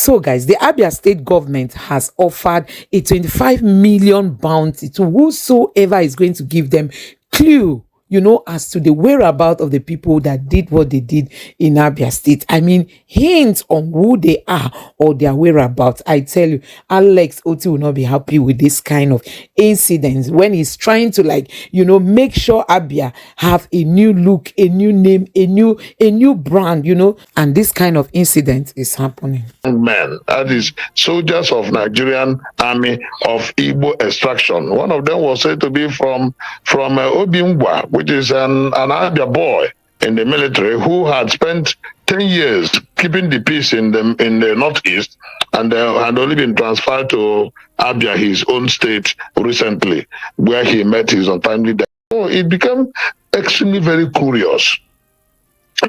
So, guys, the Abia state government has offered a 25 million bounty to whosoever is going to give them clue, as to the whereabouts of the people that did what they did in Abia State. I mean, hints on who they are or their whereabouts. I tell you, Alex Oti will not be happy with this kind of incidents when he's trying to make sure Abia have a new look, a new name, a new brand, and this kind of incident is happening. Men, that is soldiers of Nigerian army of Igbo extraction. One of them was said to be from Obimbwa, which is an Abia boy in the military who had spent 10 years keeping the peace in the northeast and had only been transferred to Abia, his own state, recently, where he met his untimely death. So it became extremely very curious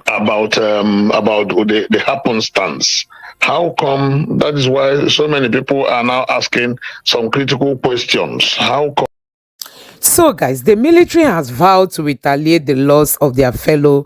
about the happenstance. How come? That is why so many people are now asking some critical questions. How come? So, guys, the military has vowed to retaliate the loss of their fellow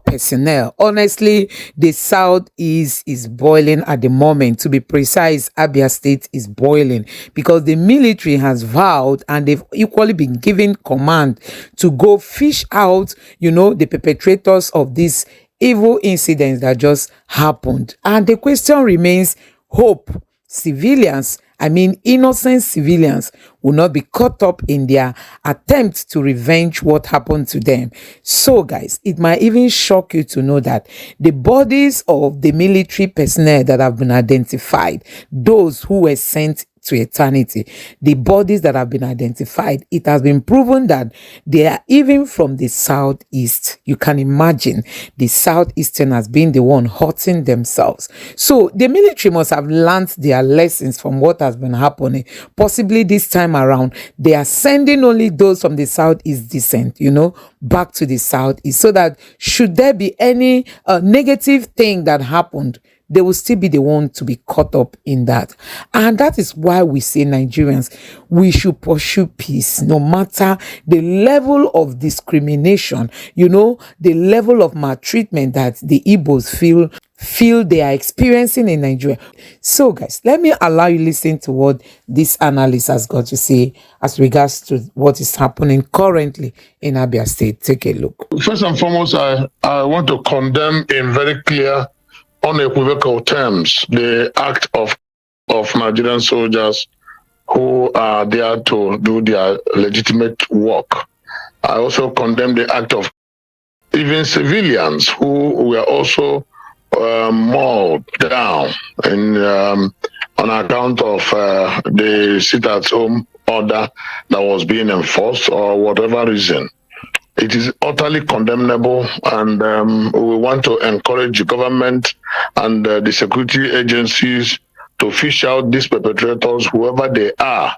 personnel. Honestly, the South is boiling at the moment. To be precise, Abia State is boiling because the military has vowed, and they've equally been given command to go fish out, the perpetrators of this evil incidents that just happened. And the question remains, hope civilians, innocent civilians, will not be caught up in their attempts to revenge what happened to them. So, guys, it might even shock you to know that the bodies of the military personnel that have been identified, those who were sent to eternity, the bodies that have been identified, it has been proven that they are even from the southeast. You can imagine the southeastern has been the one hurting themselves. So the military must have learned their lessons from what has been happening. Possibly this time around, they are sending only those from the southeast descent, back to the southeast, so that should there be any negative thing that happened, they will still be the one to be caught up in that. And that is why we say, Nigerians, we should pursue peace no matter the level of discrimination, the level of maltreatment that the Igbos feel they are experiencing in Nigeria. So, guys, let me allow you listen to what this analyst has got to say as regards to what is happening currently in Abia State. Take a look. First and foremost, I want to condemn in very clear, unequivocal terms the act of Nigerian soldiers who are there to do their legitimate work. I also condemn the act of even civilians who were also mauled down on account of the sit-at-home order that was being enforced or whatever reason. It is utterly condemnable, and we want to encourage the government and the security agencies to fish out these perpetrators, whoever they are,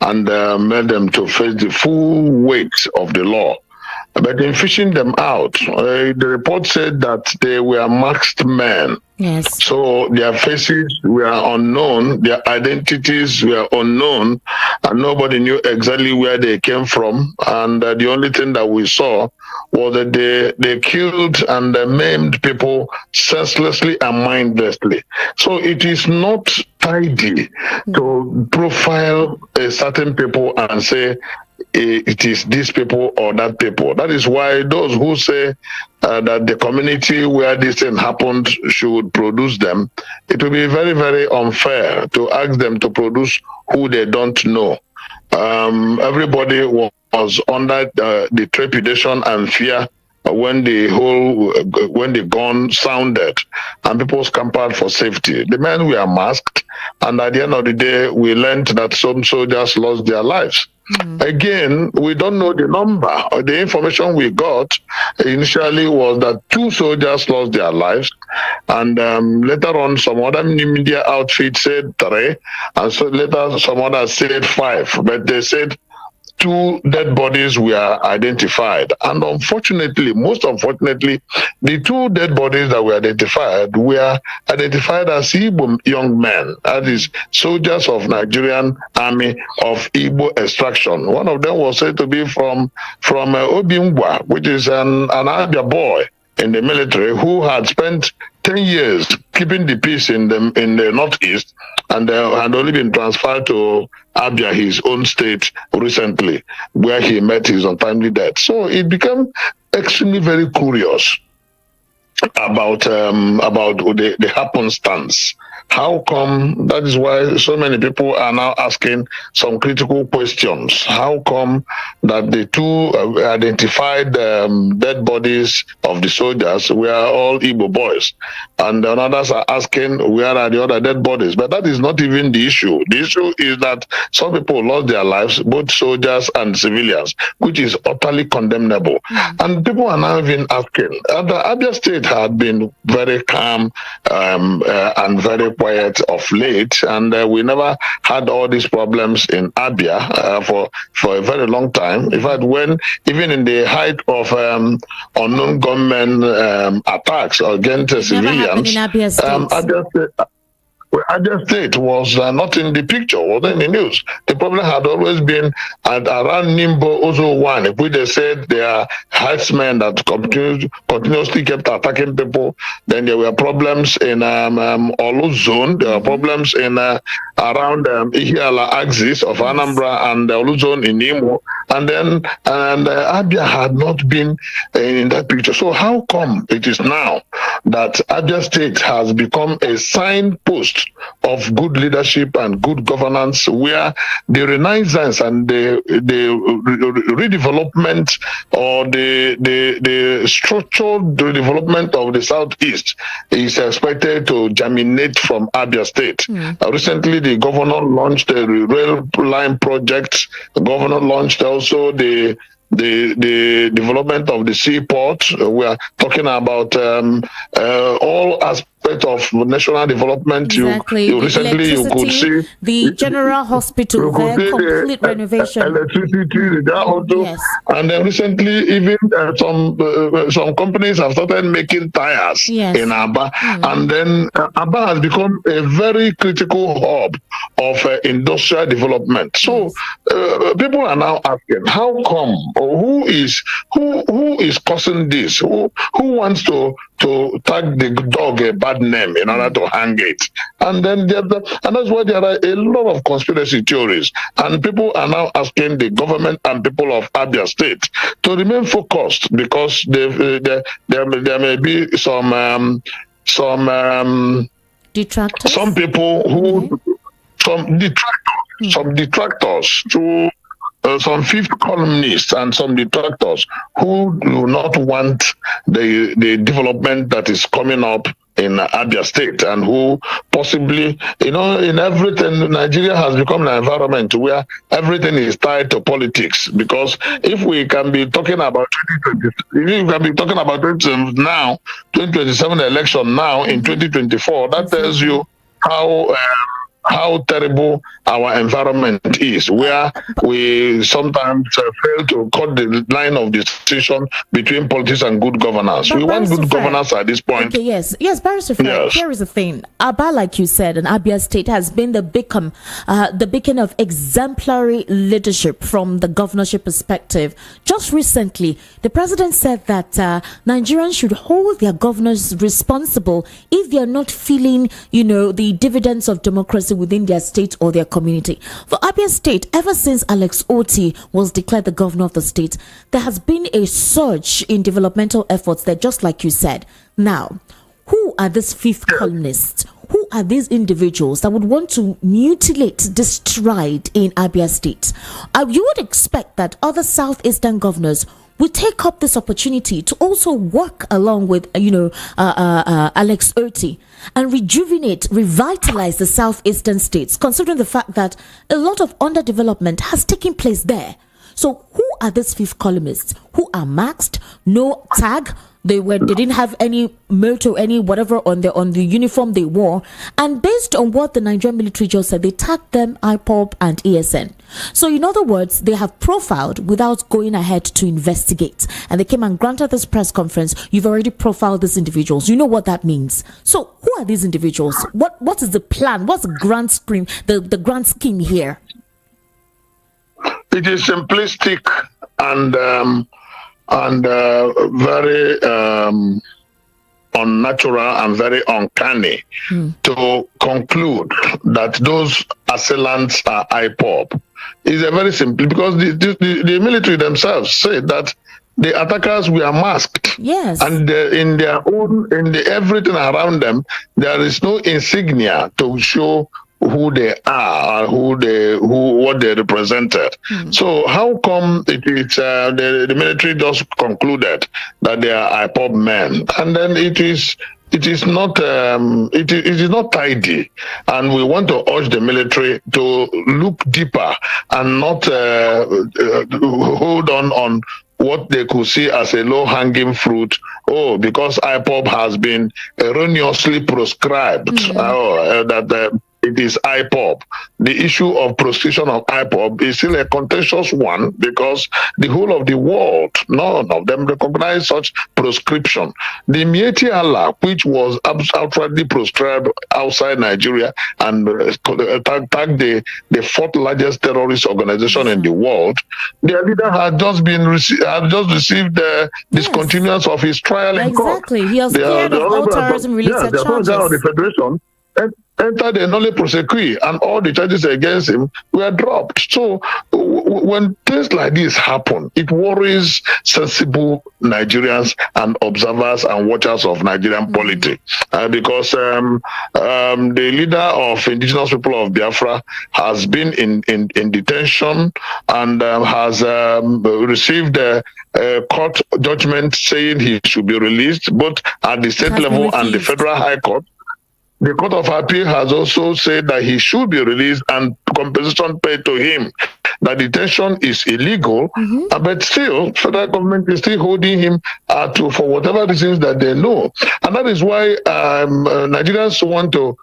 and make them to face the full weight of the law. But in fishing them out, the report said that they were masked men. Yes. So their faces were unknown, their identities were unknown, and nobody knew exactly where they came from. And the only thing that we saw was that they killed and maimed people senselessly and mindlessly. So it is not tidy to profile a certain people and say, it is these people or that people. That is why those who say that the community where this thing happened should produce them, it will be very, very unfair to ask them to produce who they don't know. Everybody was under the trepidation and fear when the gun sounded and people scampered for safety. The men were masked, and at the end of the day, we learned that some soldiers lost their lives. Again, we don't know the number. The information we got initially was that 2 soldiers lost their lives, and later on some other media outfits said 3, and so later some others said 5, but they said 2 dead bodies were identified. And unfortunately, most unfortunately, the 2 dead bodies that were identified as Igbo young men, that is, soldiers of Nigerian army of Igbo extraction. One of them was said to be from Obimbwa, which is an Abia boy in the military who had spent 10 years keeping the peace in the northeast, and had only been transferred to Abia, his own state, recently, where he met his untimely death. So it became extremely very curious about the happenstance. How come? That is why so many people are now asking some critical questions. How come that the two identified dead bodies of the soldiers were all Igbo boys, and the others are asking where are the other dead bodies? But that is not even the issue. The issue is that some people lost their lives, both soldiers and civilians, which is utterly condemnable. And people are now even asking. The Abia State had been very calm and very quiet of late, and we never had all these problems in Abia for a very long time. In fact, when even in the height of unknown gunmen attacks against civilians, Abia State was not in the picture, wasn't in the news. The problem had always been around Nimbo, also one. If we just said there are herdsmen that continuously kept attacking people, then there were problems in Olu zone. There were problems in around Ihiala axis of Anambra and Olu zone in Imo, and Abia had not been in that picture. So how come it is now that Abia State has become a signpost of good leadership and good governance, where the renaissance and the redevelopment or the structural development of the southeast is expected to germinate from Abia State? Recently, the governor launched a rail line project. The governor launched also the development of the seaport. We are talking about all aspects of national development. Exactly. You recently you could see the general hospital there, complete renovation. Electricity, yes. And then recently even some companies have started making tires in Aba, and then Aba has become a very critical hub of industrial development. So people are now asking, how come, or who is causing this? Who wants to tag the dog a bad name in order to hang it? And then and that's why there are a lot of conspiracy theories, and people are now asking the government and people of Abia State to remain focused, because there may be some detractors, some people who some detractors to some fifth columnists and some detractors who do not want the development that is coming up in Abia State, and who possibly, in everything, Nigeria has become an environment where everything is tied to politics. Because if we can be talking about 2020, if we can be talking about 2027 election now in 2024, that tells you how terrible our environment is, where we sometimes fail to cut the line of distinction between politics and good governance. We want good governance at this point. Okay, yes, Barrister Fred, yes. Here is the thing. Aba, like you said, and Abia State has been the beacon of exemplary leadership from the governorship perspective. Just recently, the president said that Nigerians should hold their governors responsible if they are not feeling, the dividends of democracy within their state or their community. For Abia State, ever since Alex Oti was declared the governor of the state, there has been a surge in developmental efforts there, just like you said. Now, who are these fifth columnists? Who are these individuals that would want to mutilate this stride in Abia State? You would expect that other southeastern governors will take up this opportunity to also work along with, Alex Oti and revitalize the southeastern states, considering the fact that a lot of underdevelopment has taken place there. So who are these fifth columnists who are maxed, no tag? They didn't have any motto, any whatever on the uniform they wore, and based on what the Nigerian military just said, they tagged them IPOB and ESN. So in other words, they have profiled without going ahead to investigate, and they came and granted this press conference. You've already profiled these individuals. You know what that means. So who are these individuals? What is the plan? What's the grand scheme? The grand scheme here? It is simplistic and and very unnatural and very uncanny to conclude that those assailants are IPOB. Is a very simple, because the military themselves say that the attackers were masked. Yes. And in their own, everything around them, there is no insignia to show who they are, what they represented. So how come the military just concluded that they are IPOB men, and then it is not it is not tidy, and we want to urge the military to look deeper and not hold on what they could see as a low-hanging fruit. Oh, because IPOB has been erroneously proscribed. It is IPOB. The issue of proscription of IPOB is still a contentious one, because the whole of the world, none of them recognize such proscription. The Mieti Allah, which was outrightly proscribed outside Nigeria and tagged the fourth largest terrorist organization in the world, their leader had just received the discontinuance of his trial in court. Exactly. He was cleared of all terrorism-related charges. The Federation entered a nolle prosequi, and all the charges against him were dropped. So when things like this happen, it worries sensible Nigerians and observers and watchers of Nigerian politics, because the leader of indigenous people of Biafra has been in detention and has received a court judgment saying he should be released, both at the state level and the Federal High Court. The Court of Appeal has also said that he should be released and compensation paid to him. That detention is illegal, but still, federal government is still holding him for whatever reasons that they know. And that is why Nigerians want to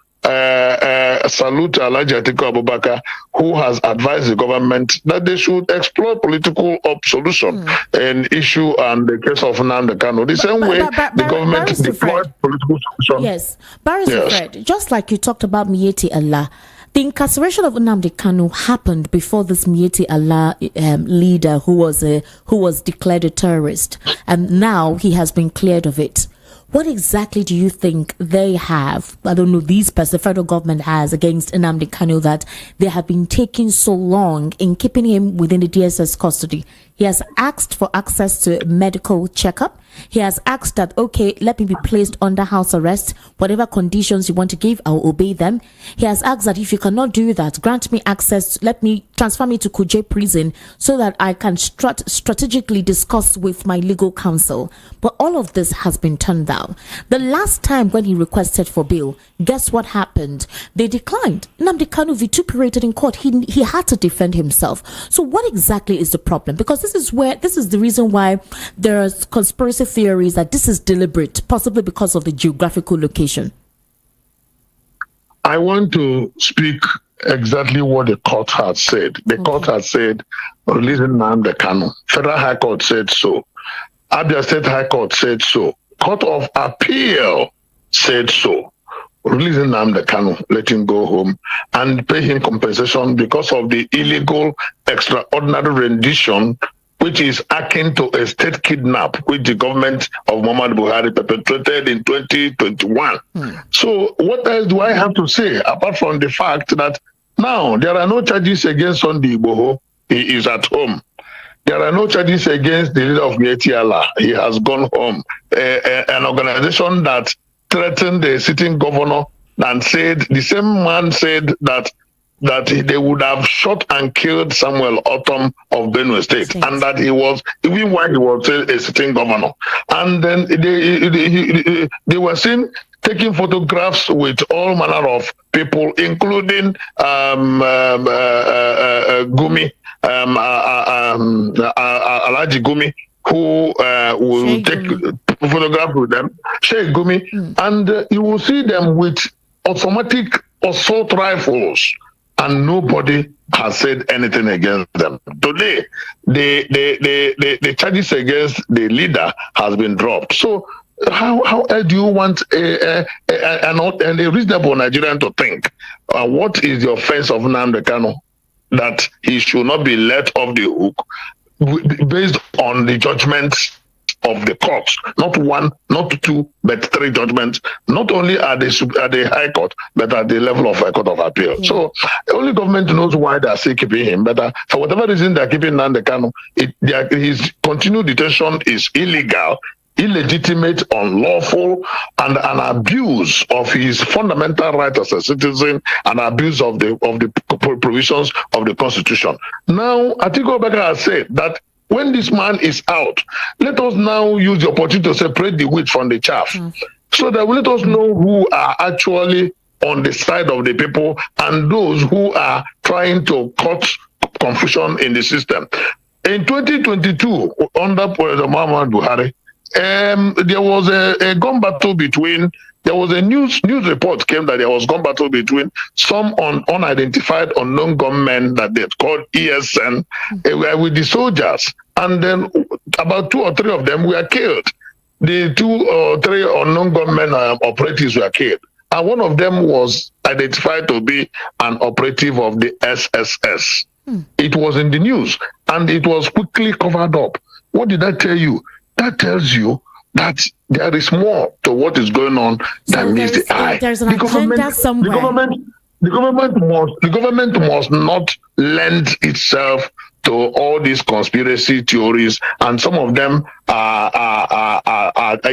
salute Alhaji Atiku Abubakar, who has advised the government that they should explore political solution in issue and the case of Nnamdi Kanu. The same way the government deployed political solution. Yes, Barrister Fred, just like you talked about Mieti Allah, the incarceration of Nnamdi Kanu happened before this Mieti Allah leader who was declared a terrorist, and now he has been cleared of it. What exactly do you think they have, I don't know, the federal government has against Nnamdi Kanu that they have been taking so long in keeping him within the DSS custody? He has asked for access to medical checkup. He has asked that, okay, let me be placed under house arrest. Whatever conditions you want to give, I will obey them. He has asked that if you cannot do that, grant me access, let me transfer me to Kuje prison so that I can strategically discuss with my legal counsel. But all of this has been turned down. The last time when he requested for bail, guess what happened? They declined. Nnamdi Kanu vituperated in court. He had to defend himself. So what exactly is the problem? Because this is the reason why there are conspiracy theories that this is deliberate, possibly because of the geographical location. I want to speak exactly what the court has said. The court has said releasing Nnamdi Kanu. Federal High Court said so. Abia State High Court said so. Court of Appeal said so. Releasing Nnamdi Kanu, let him go home and pay him compensation because of the illegal extraordinary rendition, which is akin to a state kidnap, which the government of Muhammad Buhari perpetrated in 2021. So what else do I have to say, apart from the fact that now there are no charges against Sunday Igboho, he is at home. There are no charges against the leader of Mieti Allah, he has gone home. An organization that threatened the sitting governor and said, the same man said that they would have shot and killed Samuel Otom of Benue State, and that he was, even while he was a sitting governor. And then they were seen taking photographs with all manner of people, including Gumi, Alhaji Gumi, who will take photograph with them, Sheikh Gumi, and you will see them with automatic assault rifles, and nobody has said anything against them. Today, the charges against the leader has been dropped. So how do you want a reasonable Nigerian to think? What is the offense of Nnamdi Kanu that he should not be let off the hook based on the judgments of the courts, not one, not two, but three judgments, not only at the High Court, but at the level of a Court of Appeal. Yeah. So only government knows why they are still keeping him. But for whatever reason they are keeping Nnamdi Kanu, his continued detention is illegal, illegitimate, unlawful, and an abuse of his fundamental right as a citizen, an abuse of the provisions of the Constitution. Now, Atiku Abubakar has said that when this man is out, let us now use the opportunity to separate the wheat from the chaff, so that let us know who are actually on the side of the people and those who are trying to cause confusion in the system. In 2022, under President Muhammadu Buhari, there was a gun battle between. There was a news report came that there was gun battle between some unidentified unknown gunmen that they called ESN with the soldiers, and then about 2 or 3 of them were killed. The 2 or 3 unknown gunmen operatives were killed, and one of them was identified to be an operative of the SSS. It was in the news, and it was quickly covered up. What did that tell you? That tells you that there is more to what is going on than meets the eye. There's an agenda somewhere. The government must not lend itself to all these conspiracy theories, and some of them are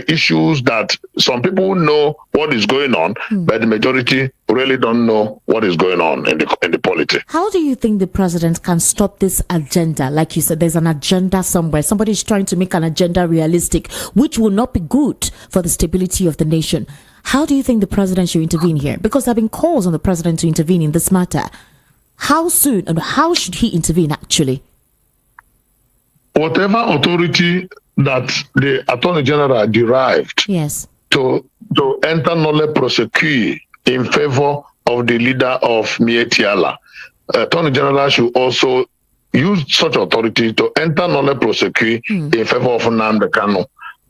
issues that some people know what is going on, but the majority really don't know what is going on in the politics. How do you think the president can stop this agenda? Like you said, there's an agenda somewhere. Somebody is trying to make an agenda realistic, which will not be good for the stability of the nation. How do you think the president should intervene here? Because there have been calls on the president to intervene in this matter. How soon and how should he intervene actually? Whatever authority that the Attorney General derived to enter nolle prosequi in favor of the leader of Mietiala, Attorney General should also use such authority to enter nolle prosequi in favor of Nnamdi Kanu,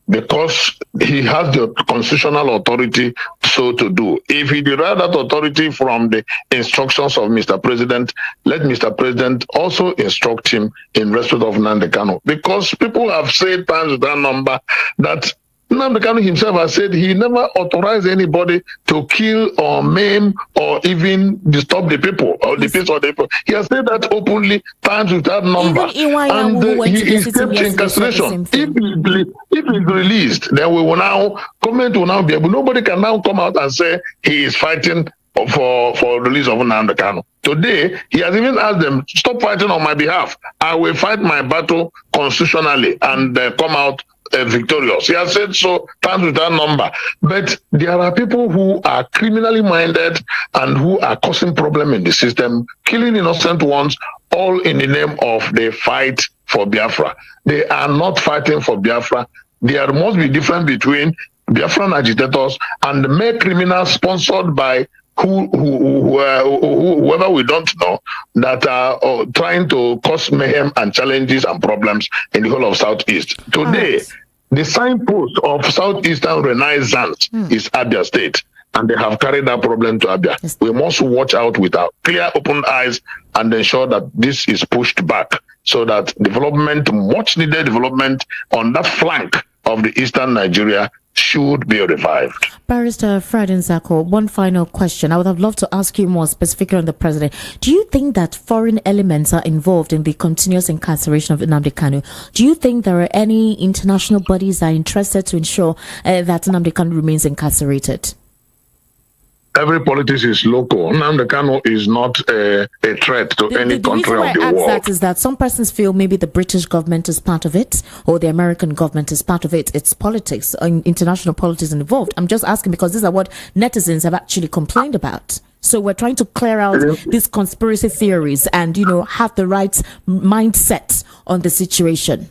because he has the constitutional authority so to do. If he derived that authority from the instructions of Mr. President, let Mr. President also instruct him in respect of Nnamdi Kanu. Because people have said times with that number that Nnamdi Kanu himself has said he never authorized anybody to kill or maim or even disturb the people or the peace of the people. He has said that openly times with that number. And he escaped incarceration. If he's released, then government will now be able, nobody can now come out and say he is fighting for release of Nnamdi Kanu. Today, he has even asked them, stop fighting on my behalf. I will fight my battle constitutionally and come out victorious. He has said so times with that number. But there are people who are criminally minded and who are causing problem in the system, killing innocent ones, all in the name of the fight for Biafra. They are not fighting for Biafra. There must be difference between Biafran agitators and the mere criminals sponsored by whoever we don't know, that are trying to cause mayhem and challenges and problems in the whole of Southeast. Today, the signpost of Southeastern Renaissance is Abia State, and they have carried that problem to Abia. Yes. We must watch out with our clear, open eyes and ensure that this is pushed back so that development, much needed development on that flank of the Eastern Nigeria should be revived. Barrister Fred Nzako, one final question. I would have loved to ask you more specifically on the president. Do you think that foreign elements are involved in the continuous incarceration of Nnamdi Kanu? Do you think there are any international bodies that are interested to ensure that Nnamdi Kanu remains incarcerated? Every politics is local. Nnamdi Kanu is not a threat to any country of the world. The reason why I ask that is that some persons feel maybe the British government is part of it or the American government is part of it. It's politics, international politics involved. I'm just asking because these are what netizens have actually complained about. So we're trying to clear out these conspiracy theories and, have the right mindset on the situation.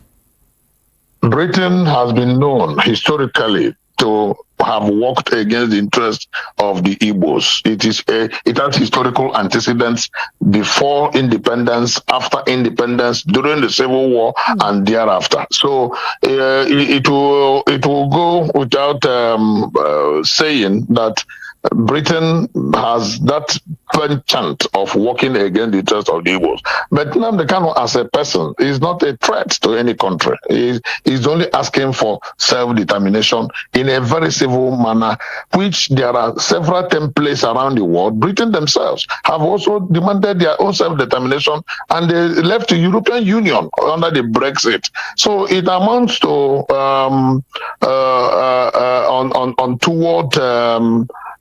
Britain has been known historically to have worked against the interests of the Igbos. It has historical antecedents before independence, after independence, during the Civil War, and thereafter. So it will go without saying that Britain has that penchant of working against the interest of the Igbos. But Nnamdi Kanu, as a person, is not a threat to any country. He's only asking for self-determination in a very civil manner, which there are several templates around the world. Britain themselves have also demanded their own self-determination, and they left the European Union under the Brexit. So it amounts to untoward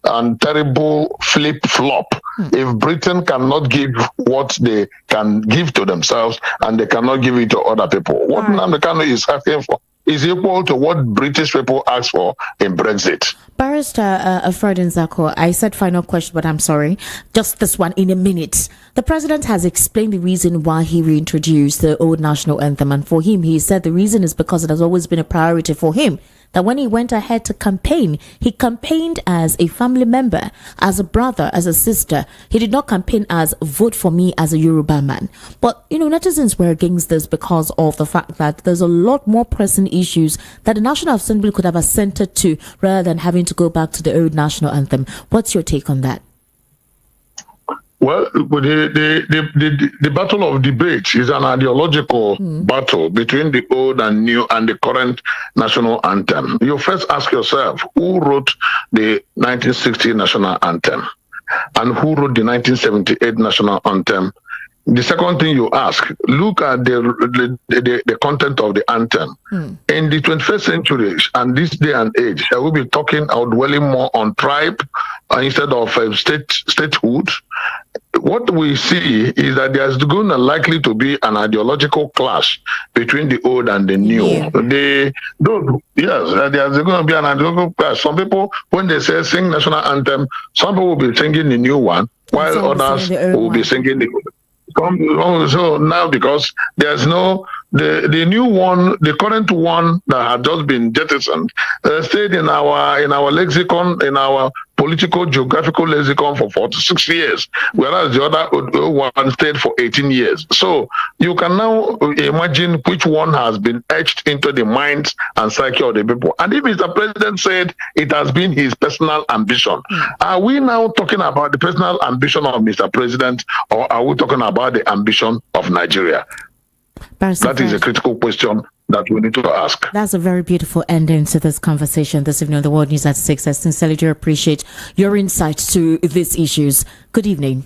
and terrible flip-flop if Britain cannot give what they can give to themselves and they cannot give it to other people. What Nnamdi Kanu is asking for is equal to what British people asked for in Brexit. Barrister Fred Nzako, I said final question, but I'm sorry. Just this one in a minute. The president has explained the reason why he reintroduced the old national anthem, and for him, he said the reason is because it has always been a priority for him. That when he went ahead to campaign, he campaigned as a family member, as a brother, as a sister. He did not campaign as vote for me as a Yoruba man. But, netizens were against this because of the fact that there's a lot more pressing issues that the National Assembly could have assented to rather than having to go back to the old national anthem. What's your take on that? Well, the battle of debate is an ideological battle between the old and new and the current national anthem. You first ask yourself, who wrote the 1960 national anthem? And who wrote the 1978 national anthem? The second thing you ask, look at the content of the anthem. In the 21st century and this day and age, I will be talking or dwelling more on tribe instead of statehood. What we see is that there's going to likely to be an ideological clash between the old and the new. Yeah. There's going to be an ideological clash. Some people, when they say sing national anthem, some people will be singing the new one, while others will be singing the so now, because there's no the new one, the current one that had just been jettisoned, stayed in our lexicon, in our political geographical lexicon for 46 years, whereas the other one stayed for 18 years. So you can now imagine which one has been etched into the minds and psyche of the people. And if Mr. President said it has been his personal ambition, are we now talking about the personal ambition of Mr. President, or are we talking about the ambition of Nigeria? That is a critical question that we need to ask. That's a very beautiful ending to this conversation this evening on the World News at 6. I sincerely do appreciate your insight to these issues. Good evening.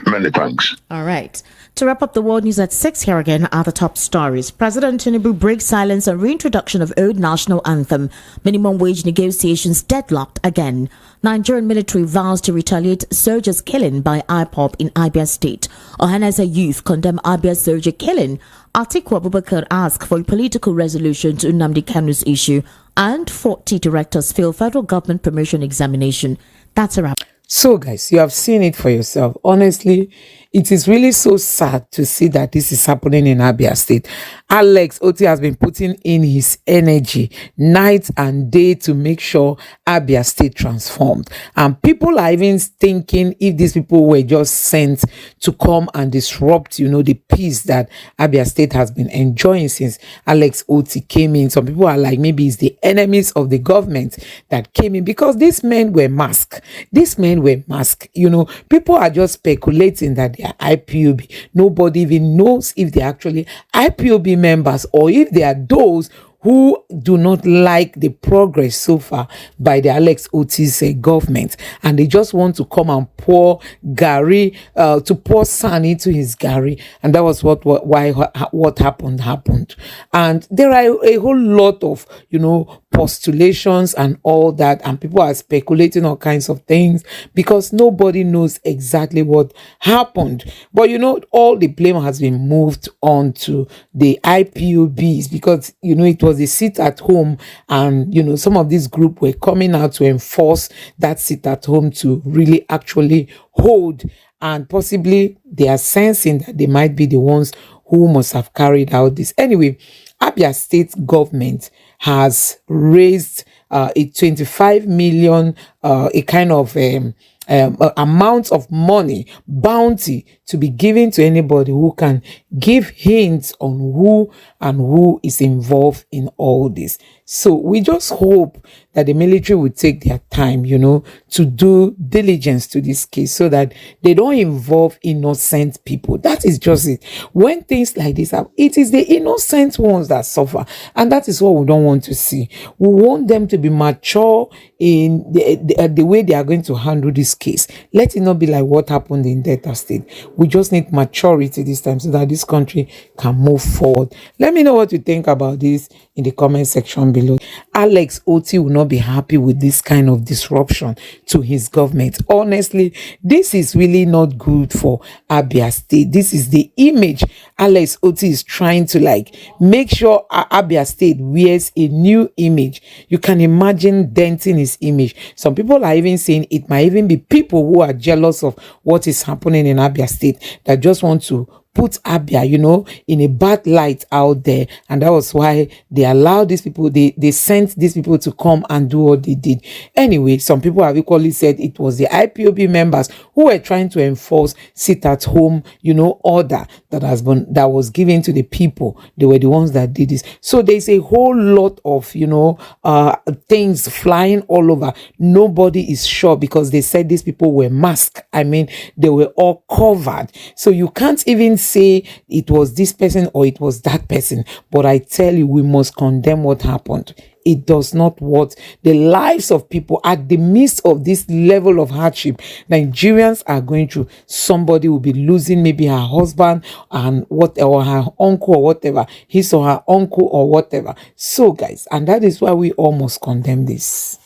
Many thanks. All right. To wrap up the World News at 6, here again are the top stories. President Tinubu breaks silence on reintroduction of old national anthem. Minimum wage negotiations deadlocked again. Nigerian military vows to retaliate soldiers' killing by IPOB in Abia State. Ohanese youth condemn Abia soldier killing. Atiku Abubakar asked for a political resolution to Nnamdi Kanu's issue. And 40 directors fail federal government promotion examination. That's a wrap. So guys, you have seen it for yourself. Honestly, it is really so sad to see that this is happening in Abia State. Alex Oti has been putting in his energy night and day to make sure Abia State transformed. And people are even thinking if these people were just sent to come and disrupt, the peace that Abia State has been enjoying since Alex Oti came in. Some people are like, maybe it's the enemies of the government that came in, because these men were masked. People are just speculating that they are IPOB. Nobody even knows if they're actually IPOB members or if they are those who do not like the progress so far by the Alex Oti's government, and they just want to come and pour Gary, to pour sand into his Gary, and that was what happened. And there are a whole lot of postulations and all that, and people are speculating all kinds of things because nobody knows exactly what happened. But all the blame has been moved on to the IPOBs, because it was a sit at home, and some of this group were coming out to enforce that sit at home to really actually hold, and possibly they are sensing that they might be the ones who must have carried out this. Anyway, Abia State government has raised a 25 million a kind of amount of money, bounty, to be given to anybody who can give hints on who is involved in all this. So we just hope that the military will take their time, to do diligence to this case so that they don't involve innocent people. That is just it. When things like this happen, it is the innocent ones that suffer. And that is what we don't want to see. We want them to be mature in the way they are going to handle this case. Let it not be like what happened in Delta State. We just need maturity this time so that this country can move forward. Let me know what you think about this in the comment section below. Alex Oti will not be happy with this kind of disruption to his government. Honestly, this is really not good for Abia State. This is the image Alex Oti is trying to make sure Abia State wears a new image. You can imagine denting his image. Some people are even saying it might even be people who are jealous of what is happening in Abia State that just want to put Abia, in a bad light out there. And that was why they allowed these people, they sent these people to come and do what they did. Anyway, some people have equally said it was the IPOB members who were trying to enforce sit at home, order that was given to the people. They were the ones that did this. So there's a whole lot of, things flying all over. Nobody is sure because they said these people were masked. I mean, they were all covered. So you can't even say it was this person or it was that person. But I tell you, we must condemn what happened. It does not want the lives of people at the midst of this level of hardship Nigerians are going through. Somebody will be losing maybe her husband and or her uncle or whatever, his or her uncle or whatever. So guys, and that is why we all must condemn this.